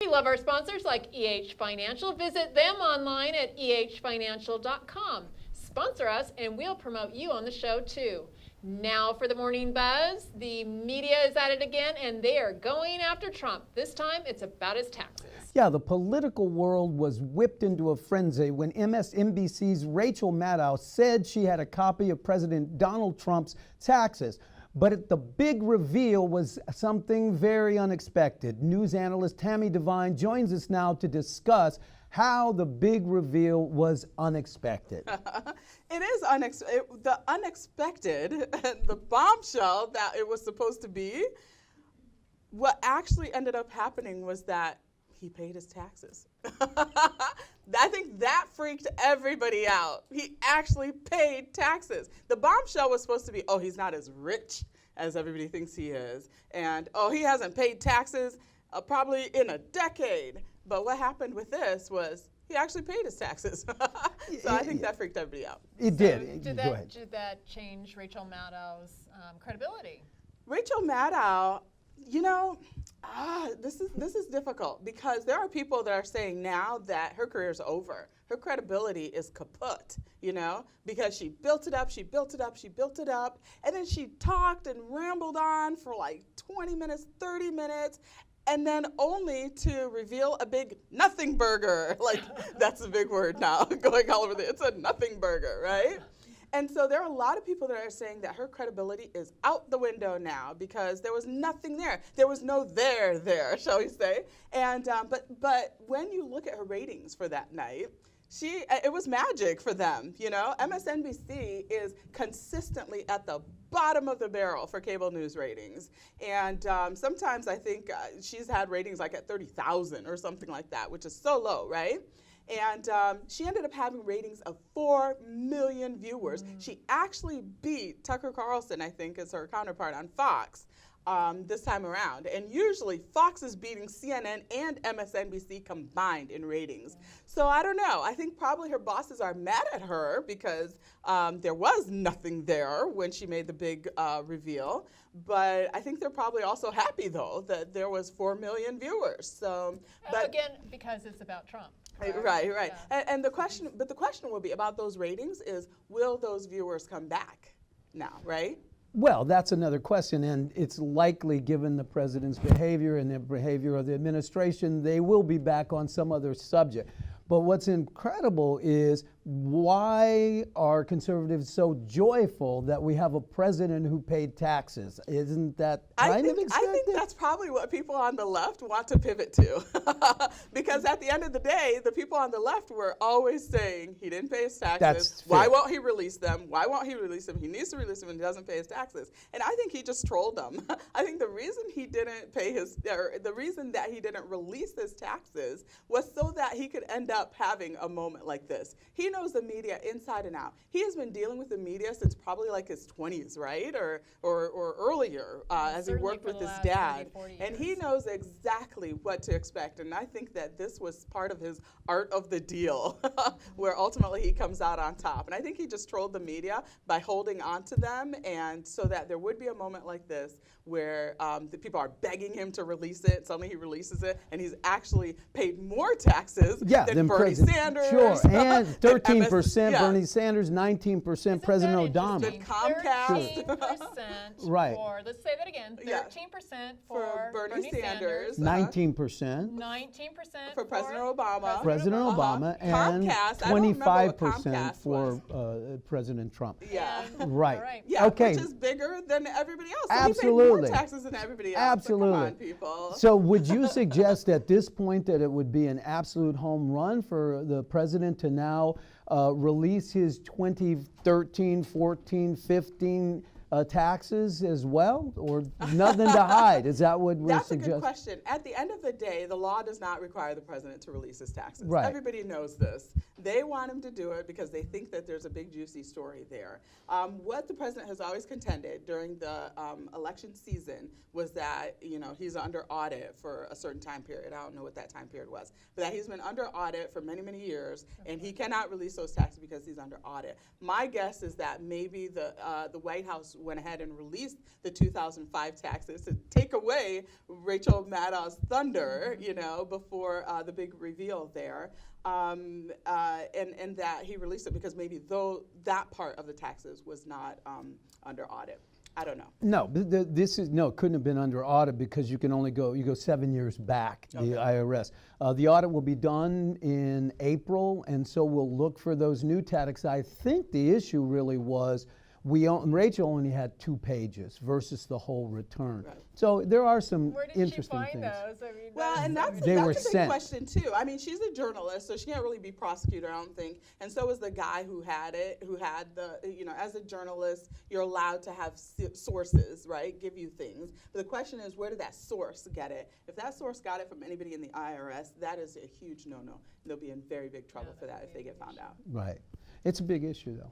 We love our sponsors like Financial. Visit them online at ehfinancial.com. Sponsor us and we'll promote you on the show too. Now for the morning buzz. The media is at it again and they are going after Trump. This time it's about his taxes. Yeah, the political world was whipped into a frenzy when MSNBC's Rachel Maddow said she had a copy of President Donald Trump's taxes. But the big reveal was something very unexpected. News analyst Tami DeVine joins us now to discuss how the big reveal was unexpected. It is the unexpected, the bombshell that it was supposed to be. What actually ended up happening was that he paid his taxes. I think that freaked everybody out. He actually paid taxes. The bombshell was supposed to be, oh, he's not as rich as everybody thinks he is. And, oh, he hasn't paid taxes probably in a decade. But what happened with this was he actually paid his taxes. So I think that freaked everybody out. It did. Did Go ahead. change Rachel Maddow's credibility? Rachel Maddow, you know, this is difficult because there are people that are saying now that her career is over. Her credibility is kaput, you know, because she built it up, she built it up, she built it up, and then she talked and rambled on for like 20 minutes, 30 minutes, and then only to reveal a big nothing burger. Like, that's a big word now, going all over it's a nothing burger, right? And so there are a lot of people that are saying that her credibility is out the window now because there was nothing there. There was no there, shall we say. And but when you look at her ratings for that night, it was magic for them, you know? MSNBC is consistently at the bottom of the barrel for cable news ratings. And sometimes I think she's had ratings like at 30,000 or something like that, which is so low, right? And she ended up having ratings of 4 million viewers. She actually beat Tucker Carlson, I think, as her counterpart on Fox this time around. And usually Fox is beating CNN and MSNBC combined in ratings. So I don't know. I think probably her bosses are mad at her because there was nothing there when she made the big reveal. But I think they're probably also happy, though, that there was 4 million viewers. So, but again, because it's about Trump. Right. Yeah. And the question will be about those ratings is, will those viewers come back now, right? Well, that's another question, and it's likely, given the president's behavior and the behavior of the administration, they will be back on some other subject. But what's incredible is, why are conservatives so joyful that we have a president who paid taxes? Isn't that kind of expected? I think that's probably what people on the left want to pivot to. Because at the end of the day, the people on the left were always saying he didn't pay his taxes. Why won't he release them? Why won't he release them? He needs to release them and he doesn't pay his taxes. And I think he just trolled them. I think the reason he didn't the reason that he didn't release his taxes was so that he could end up having a moment like this. He knows the media inside and out. He has been dealing with the media since probably like his 20s, right? Or earlier, as he worked with his dad. And he knows exactly what to expect. And I think that this was part of his art of the deal, where ultimately he comes out on top. And I think he just trolled the media by holding on to them, and so that there would be a moment like this where the people are begging him to release it. Suddenly he releases it, and he's actually paid more taxes than Bernie Sanders. Sure, and 13% Bernie Sanders, 19% President Obama. Comcast. 13% right. for, let's say that again, 13% for Bernie Sanders. 19%. 19% for President Obama. President Obama, and Comcast, 25% for President Trump. Yeah. Right. Yeah, okay. which is bigger than everybody else. So Absolutely. he paid more taxes than everybody else. Absolutely. So come on, people. So would you suggest at this point that it would be an absolute home run for the president to now release his 2013, 14, 15 taxes as well, or nothing to hide? Is that what we're suggesting? That's a good question. At the end of the day, the law does not require the president to release his taxes. Right. Everybody knows this. They want him to do it because they think that there's a big juicy story there. What the president has always contended during the election season was that, you know, he's under audit for a certain time period. I don't know what that time period was, but that he's been under audit for many, many years, and he cannot release those taxes because he's under audit. My guess is that maybe the White House went ahead and released the 2005 taxes to take away Rachel Maddow's thunder, before the big reveal there. And that he released it because maybe that part of the taxes was not under audit. I don't know. No, it couldn't have been under audit because you go 7 years back, the IRS. The audit will be done in April, and so we'll look for those new taxes. I think the issue really was Rachel only had 2 pages versus the whole return. Right. So there are some Where did interesting she find things. those? I mean, Well, and that's They a were big sent. question too. I mean, she's a journalist, so she can't really be prosecuted, I don't think. And so is the guy who had the, as a journalist, you're allowed to have sources, right? Give you things. But the question is, where did that source get it? If that source got it from anybody in the IRS, that is a huge no-no. They'll be in very big trouble for that if they get found out. Right. It's a big issue, though.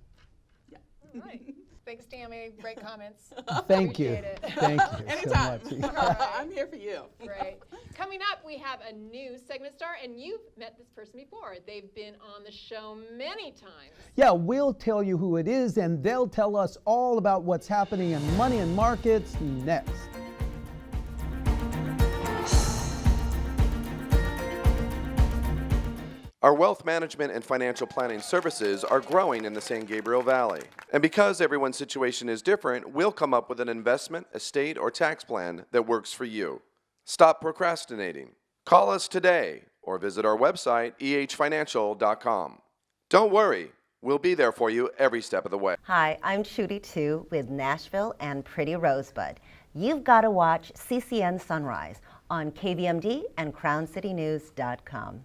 Yeah. All right. Thanks, Tami. Great comments. Thank you. Appreciate it. Thank you Anytime. so much. I'm here for you. Great. Coming up, we have a new segment star, and you've met this person before. They've been on the show many times. Yeah, we'll tell you who it is, and they'll tell us all about what's happening in money and markets next. Our wealth management and financial planning services are growing in the San Gabriel Valley. And because everyone's situation is different, we'll come up with an investment, estate, or tax plan that works for you. Stop procrastinating. Call us today or visit our website, ehfinancial.com. Don't worry, we'll be there for you every step of the way. Hi, I'm Shooty 2 with Nashville and Pretty Rosebud. You've got to watch CCN Sunrise on KVMD and CrownCityNews.com.